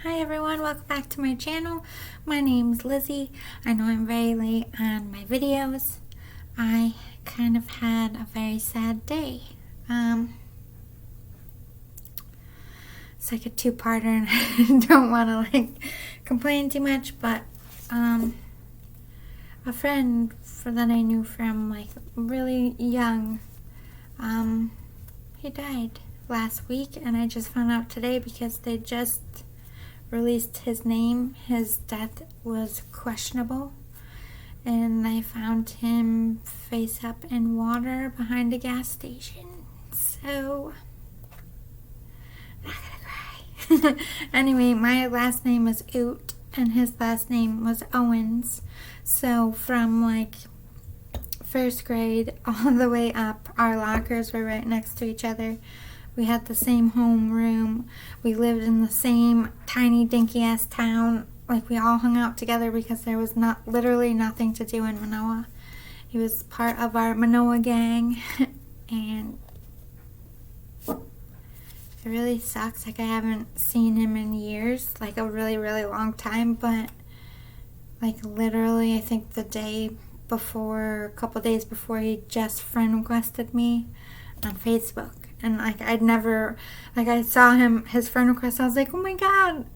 Hi everyone, welcome back to my channel. My name's Lizzie. I know I'm very late on my videos. I kind of had a very sad day. It's like a two-parter and I don't want to complain too much, but a friend that I knew from really young, he died last week, and I just found out today because they just released his name. His death was questionable, and I found him face up in water behind a gas station. So, I'm not gonna cry. Anyway, my last name was Oot, and his last name was Owens. So from first grade all the way up, our lockers were right next to each other. We had the same home room. We lived in the same tiny dinky ass town. We all hung out together because there was literally nothing to do in Manoa. He was part of our Manoa gang, and it really sucks. I haven't seen him in years, a really, really long time, but literally I think the day before, a couple days before, he just friend requested me on Facebook. And I'd never, I saw his friend request, I was like, oh my god,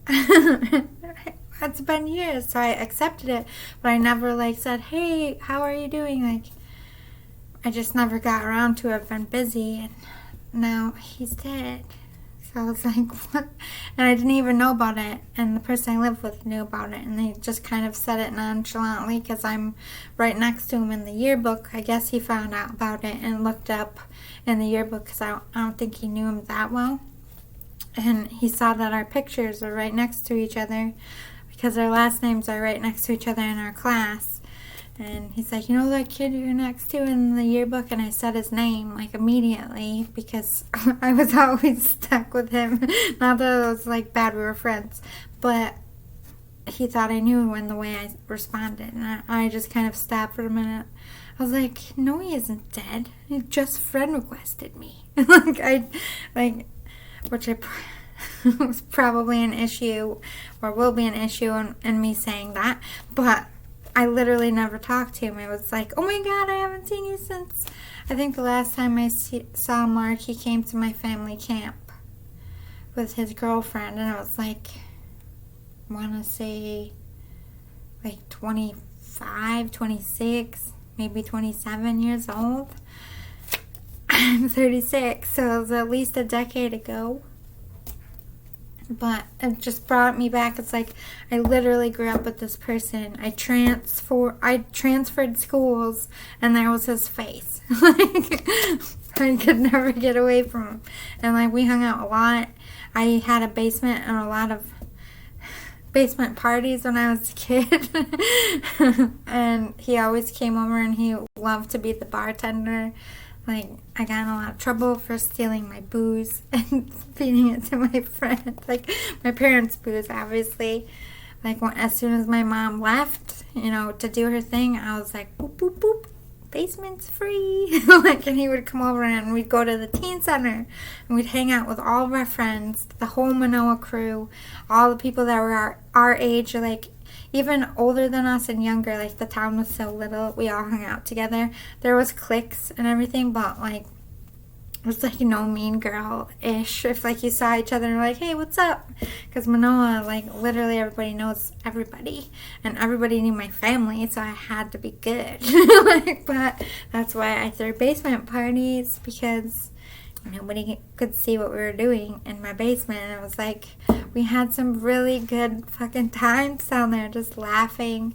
it's been years, so I accepted it, but I never said, hey, how are you doing? I just never got around to it. I've been busy, and now he's dead. So I was like, what? And I didn't even know about it, and the person I lived with knew about it, and they just kind of said it nonchalantly because I'm right next to him in the yearbook. I guess he found out about it and looked up in the yearbook because I don't think he knew him that well, and he saw that our pictures are right next to each other because our last names are right next to each other in our class. And he's like, you know that kid you're next to in the yearbook? And I said his name, immediately, because I was always stuck with him. Not that it was, bad, we were friends. But he thought I knew in the way I responded. And I just kind of stopped for a minute. I was like, no, he isn't dead. He just friend requested me. Which was probably an issue, or will be an issue in me saying that. But I literally never talked to him. It was like, oh my god, I haven't seen you since, I think the last time I saw Mark, he came to my family camp with his girlfriend, and it was I want to say 25, 26, maybe 27 years old. I'm 36, so it was at least a decade ago. But it just brought me back. It's I literally grew up with this person. I transferred schools, and there was his face. I could never get away from him. And we hung out a lot. I had a basement and a lot of basement parties when I was a kid. And he always came over, and he loved to be the bartender. I got in a lot of trouble for stealing my booze and feeding it to my friends. My parents' booze, obviously. As soon as my mom left, to do her thing, I was like, boop, boop, boop, basement's free. And he would come over, and we'd go to the teen center, and we'd hang out with all of our friends, the whole Manoa crew, all the people that were our age, even older than us and younger. The town was so little, we all hung out together. There was cliques and everything, but it was no mean girl-ish. If you saw each other and were hey, what's up? Because Manoa, literally everybody knows everybody, and everybody knew my family, so I had to be good. But that's why I threw basement parties, because nobody could see what we were doing in my basement. And it was we had some really good fucking times down there, just laughing,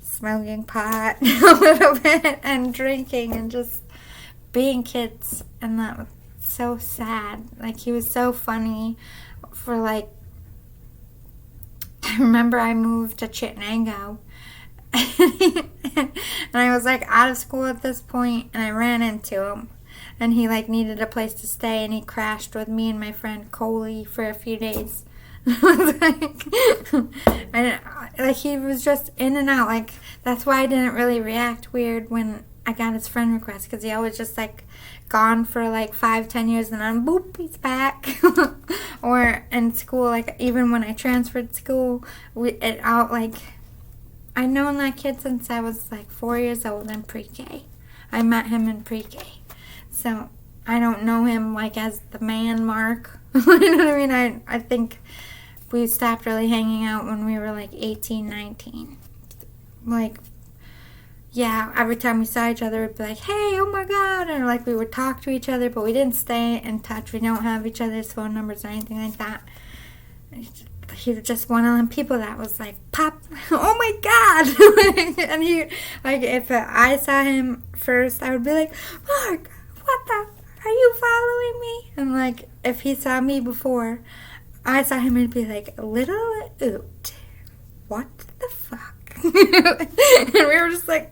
smoking pot a little bit, and drinking, and just being kids. And that was so sad. He was so funny for I remember I moved to Chittenango, and I was out of school at this point, and I ran into him. And he needed a place to stay, and he crashed with me and my friend Coley for a few days. And he was just in and out. That's why I didn't really react weird when I got his friend request because he always just like gone for like 5-10 years and then boop, he's back. Or in school, like even when I transferred school, I've known that kid since I was like 4 years old in pre-K. I met him in pre-K. So I don't know him like as the man Mark. You know what I mean? I think we stopped really hanging out when we were like 18, 19. Like, yeah, every time we saw each other, we'd be like, hey, oh my God. Or like we would talk to each other, but we didn't stay in touch. We don't have each other's phone numbers or anything like that. He was just one of them people that was like, pop, oh my God. And he, like, if I saw him first, I would be like, Mark, what the, are you following me? And like, if he saw me before I saw him, he'd be like, little oot, what the fuck? And we were just like,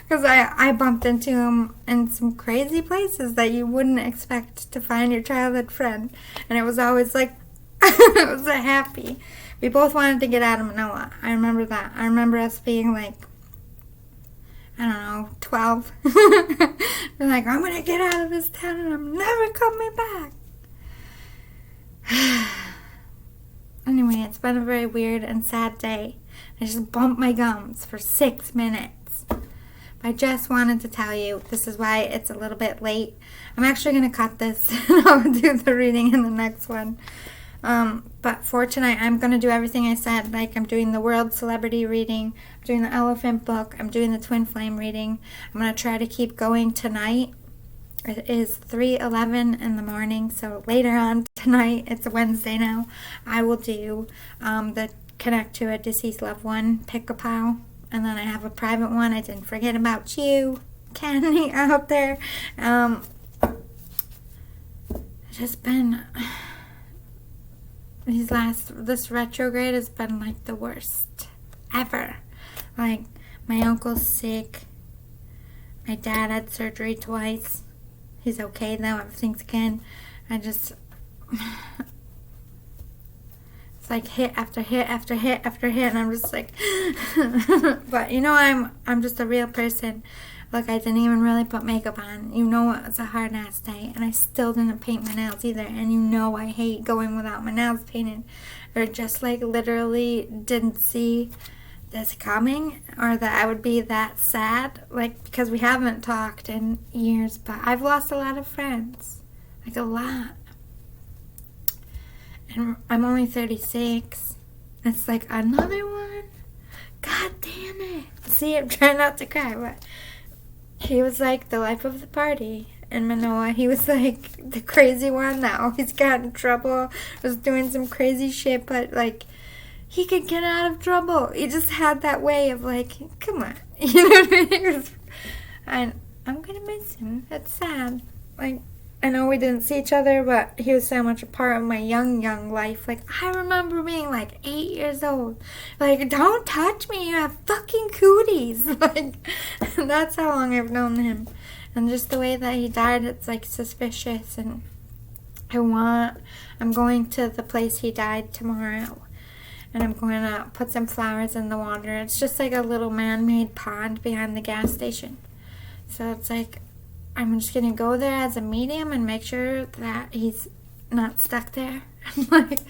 because I bumped into him in some crazy places that you wouldn't expect to find your childhood friend. And it was always like, it was a happy. We both wanted to get out of Manila. I remember that. I remember us being like, I don't know, 12. We're like, I'm going to get out of this town and I'm never coming back. Anyway, it's been a very weird and sad day. I just bumped my gums for 6 minutes. I just wanted to tell you, this is why it's a little bit late. I'm actually going to cut this and I'll do the reading in the next one. But for tonight, I'm going to do everything I said. Like, I'm doing the world celebrity reading, I'm doing the elephant book, I'm doing the twin flame reading. I'm going to try to keep going tonight. It is 3:11 in the morning, so later on tonight, it's a Wednesday now, I will do the Connect to a Deceased Loved One pick-a-pow. And then I have a private one. I didn't forget about you, Kenny, out there. It's just been... this retrograde has been like the worst ever. Like, my uncle's sick. My dad had surgery twice. He's okay though, everything's good. It's like hit after hit after hit after hit, and I'm just like, but you know, I'm just a real person. Look, I didn't even really put makeup on. You know, it was a hard ass day, and I still didn't paint my nails either. And you know, I hate going without my nails painted, or just like literally didn't see this coming, or that I would be that sad, like, because we haven't talked in years. But I've lost a lot of friends, like a lot. And I'm only 36. It's like another one. God damn it. See, I'm trying not to cry, but he was like the life of the party in Manoa. He was like the crazy one that always got in trouble, was doing some crazy shit, but like he could get out of trouble. He just had that way of like, come on. You know what I mean? And I'm gonna miss him. That's sad. Like, I know we didn't see each other, but he was so much a part of my young life. Like, I remember being like 8 years old. Like, don't touch me, you have fucking cooties. Like, that's how long I've known him. And just the way that he died, it's like suspicious. And I'm going to the place he died tomorrow. And I'm going to put some flowers in the water. It's just like a little man-made pond behind the gas station. So it's like, I'm just going to go there as a medium and make sure that he's not stuck there. Like,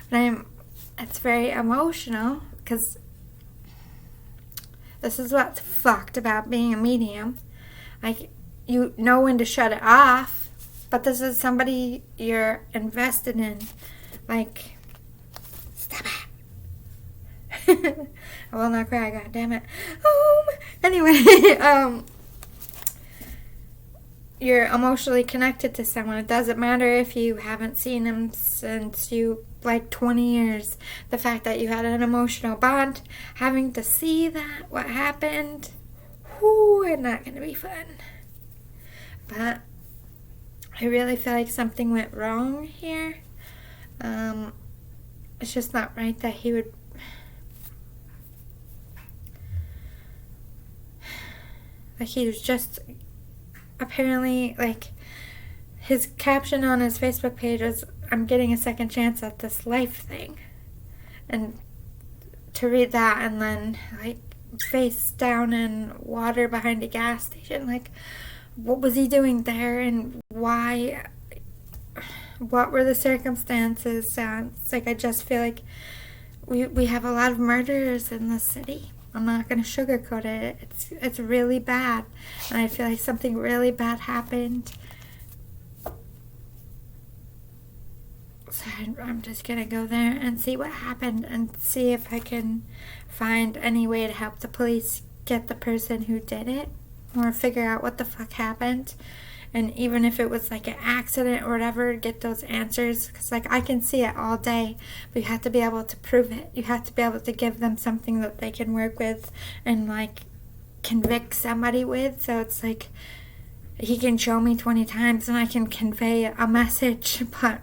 but it's very emotional because this is what's fucked about being a medium. Like, you know when to shut it off, but this is somebody you're invested in. Like, stop it. I will not cry, god damn it. Anyway, you're emotionally connected to someone. It doesn't matter if you haven't seen them since you, like, 20 years. The fact that you had an emotional bond, having to see that, what happened, it's not going to be fun. But I really feel like something went wrong here. It's just not right that he would... Like, he was just... Apparently, like, his caption on his Facebook page is, I'm getting a second chance at this life thing. And to read that and then, like, face down in water behind a gas station. Like, what was he doing there, and why? What were the circumstances? It's like I just feel like we have a lot of murderers in this city. I'm not going to sugarcoat it. It's really bad, and I feel like something really bad happened. So I'm just going to go there and see what happened and see if I can find any way to help the police get the person who did it, or figure out what the fuck happened. And even if it was like an accident or whatever, get those answers. Because like I can see it all day, but you have to be able to prove it. You have to be able to give them something that they can work with and like convict somebody with. So it's like he can show me 20 times and I can convey a message, but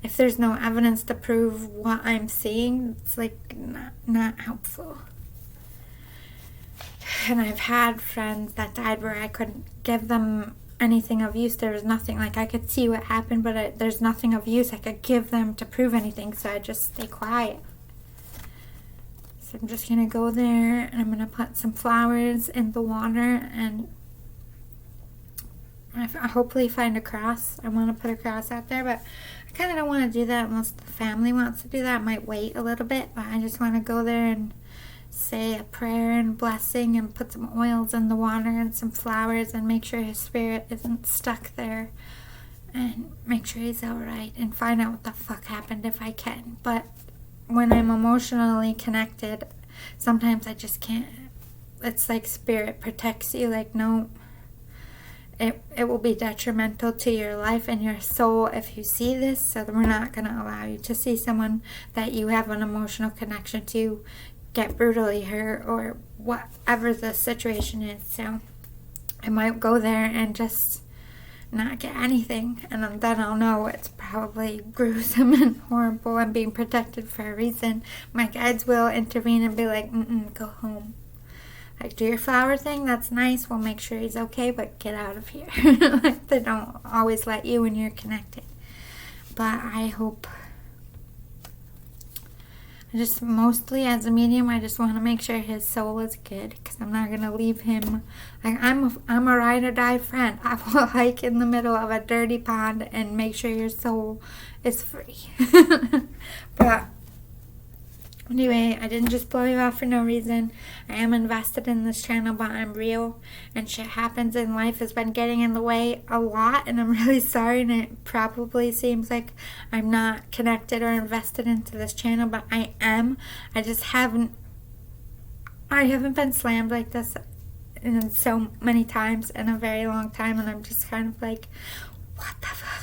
if there's no evidence to prove what I'm seeing, it's like not helpful. And I've had friends that died where I couldn't give them anything of use. There was nothing, like I could see what happened, but there's nothing of use I could give them to prove anything, so I just stay quiet. So I'm just gonna go there and I'm gonna put some flowers in the water and I hopefully find a cross. I want to put a cross out there, but I kind of don't want to do that unless the family wants to do that. I might wait a little bit, but I just want to go there and say a prayer and blessing and put some oils in the water and some flowers and make sure his spirit isn't stuck there and make sure he's alright and find out what the fuck happened if I can. But when I'm emotionally connected, sometimes I just can't. It's like spirit protects you, like no, it will be detrimental to your life and your soul if you see this, so we're not going to allow you to see someone that you have an emotional connection to get brutally hurt or whatever the situation is. So I might go there and just not get anything, and then I'll know it's probably gruesome and horrible and being protected for a reason. My guides will intervene and be like, go home. Like, do your flower thing, that's nice, we'll make sure he's okay, but get out of here. Like, they don't always let you when you're connected. But I hope, mostly as a medium, I just want to make sure his soul is good, because I'm not going to leave him. Like, I'm a ride or die friend. I will hike in the middle of a dirty pond and make sure your soul is free. But anyway, I didn't just blow you off for no reason. I am invested in this channel, but I'm real, and shit happens in life has been getting in the way a lot, and I'm really sorry, and it probably seems like I'm not connected or invested into this channel, but I am. I haven't been slammed like this in so many times in a very long time, and I'm just kind of like, what the fuck?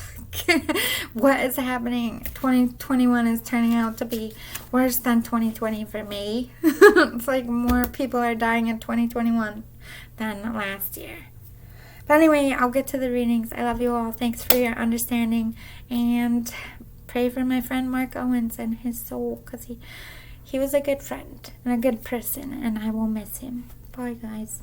What is happening? 2021 is turning out to be worse than 2020 for me. It's like more people are dying in 2021 than last year. But anyway, I'll get to the readings. I love you all. Thanks for your understanding, and pray for my friend Mark Owens and his soul, because he was a good friend and a good person, and I will miss him. Bye, guys.